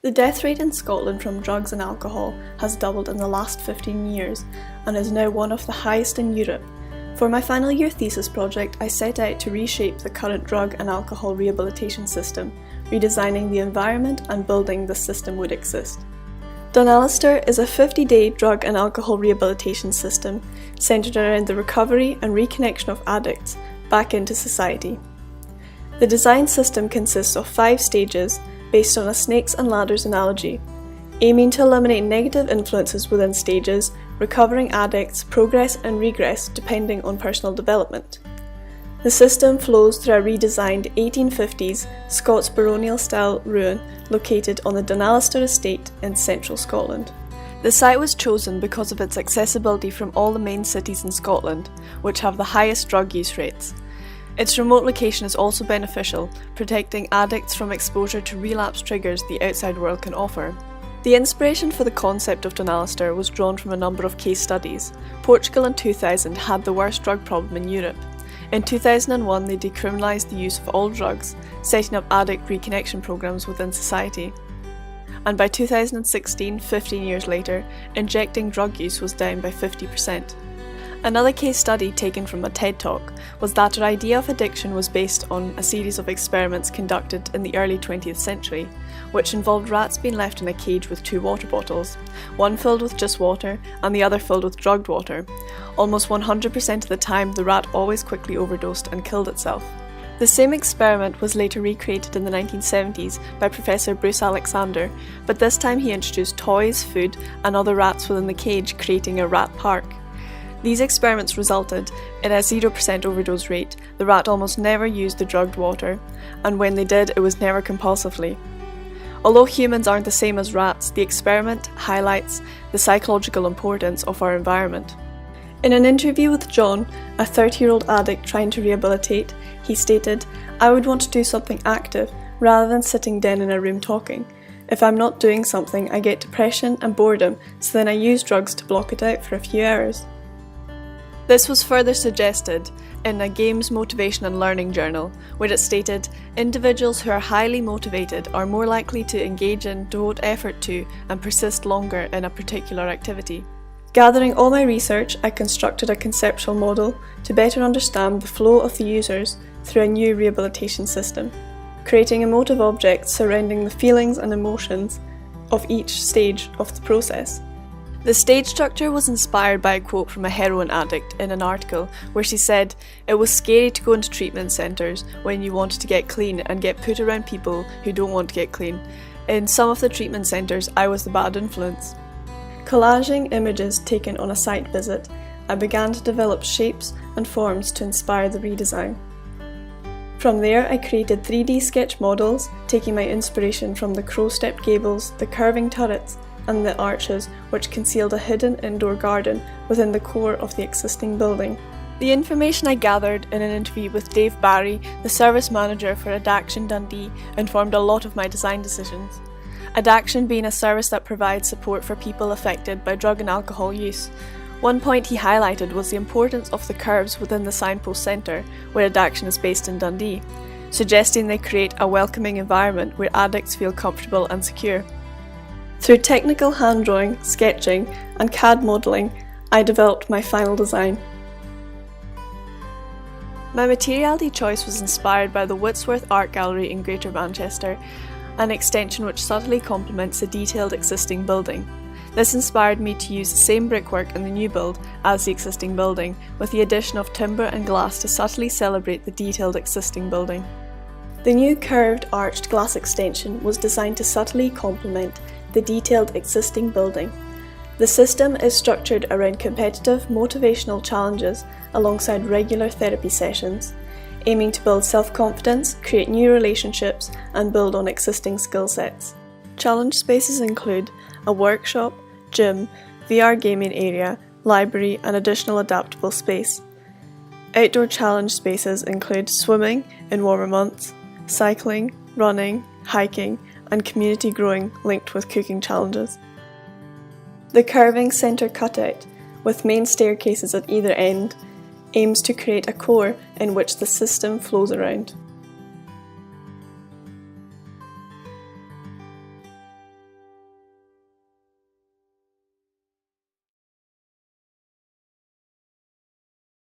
The death rate in Scotland from drugs and alcohol has doubled in the last 15 years and is now one of the highest in Europe. For my final year thesis project, I set out to reshape the current drug and alcohol rehabilitation system, redesigning the environment and building the system would exist. Dunalastair is a 50-day drug and alcohol rehabilitation system centred around the recovery and reconnection of addicts back into society. The design system consists of 5 stages based on a snakes and ladders analogy, aiming to eliminate negative influences within stages, recovering addicts progress and regress depending on personal development. The system flows through a redesigned 1850s Scots baronial style ruin located on the Dunalastair estate in central Scotland. The site was chosen because of its accessibility from all the main cities in Scotland, which have the highest drug use rates. Its remote location is also beneficial, protecting addicts from exposure to relapse triggers the outside world can offer. The inspiration for the concept of Dunalastair was drawn from a number of case studies. Portugal in 2000 had the worst drug problem in Europe. In 2001 they decriminalised the use of all drugs, setting up addict reconnection programmes within society. And by 2016, 15 years later, injecting drug use was down by 50%. Another case study taken from a TED Talk was that our idea of addiction was based on a series of experiments conducted in the early 20th century, which involved rats being left in a cage with 2 water bottles, one filled with just water and the other filled with drugged water. Almost 100% of the time, the rat always quickly overdosed and killed itself. The same experiment was later recreated in the 1970s by Professor Bruce Alexander, but this time he introduced toys, food and other rats within the cage, creating a rat park. These experiments resulted in a 0% overdose rate. The rat almost never used the drugged water, and when they did, it was never compulsively. Although humans aren't the same as rats, the experiment highlights the psychological importance of our environment. In an interview with John, a 30-year-old addict trying to rehabilitate, he stated, "I would want to do something active rather than sitting down in a room talking. If I'm not doing something, I get depression and boredom, so then I use drugs to block it out for a few hours." This was further suggested in a Games Motivation and Learning journal, where it stated, individuals who are highly motivated are more likely to engage in, devote effort to, and persist longer in a particular activity. Gathering all my research, I constructed a conceptual model to better understand the flow of the users through a new rehabilitation system, creating emotive objects surrounding the feelings and emotions of each stage of the process. The stage structure was inspired by a quote from a heroin addict in an article where she said, "It was scary to go into treatment centres when you wanted to get clean and get put around people who don't want to get clean. In some of the treatment centres, I was the bad influence." Collaging images taken on a site visit, I began to develop shapes and forms to inspire the redesign. From there, I created 3D sketch models, taking my inspiration from the crow-stepped gables, the curving turrets, and the arches which concealed a hidden indoor garden within the core of the existing building. The information I gathered in an interview with Dave Barry, the service manager for Addaction Dundee, informed a lot of my design decisions. Addaction being a service that provides support for people affected by drug and alcohol use. One point he highlighted was the importance of the curves within the signpost centre, where Addaction is based in Dundee, suggesting they create a welcoming environment where addicts feel comfortable and secure. Through technical hand drawing, sketching and CAD modelling, I developed my final design. My materiality choice was inspired by the Whitworth Art Gallery in Greater Manchester, an extension which subtly complements the detailed existing building. This inspired me to use the same brickwork in the new build as the existing building, with the addition of timber and glass to subtly celebrate the detailed existing building. The new curved arched glass extension was designed to subtly complement the detailed existing building. The system is structured around competitive, motivational challenges alongside regular therapy sessions, aiming to build self-confidence, create new relationships, and build on existing skill sets. Challenge spaces include a workshop, gym, VR gaming area, library, and additional adaptable space. Outdoor challenge spaces include swimming in warmer months, cycling, running, hiking, and community growing linked with cooking challenges. The curving centre cutout, with main staircases at either end, aims to create a core in which the system flows around.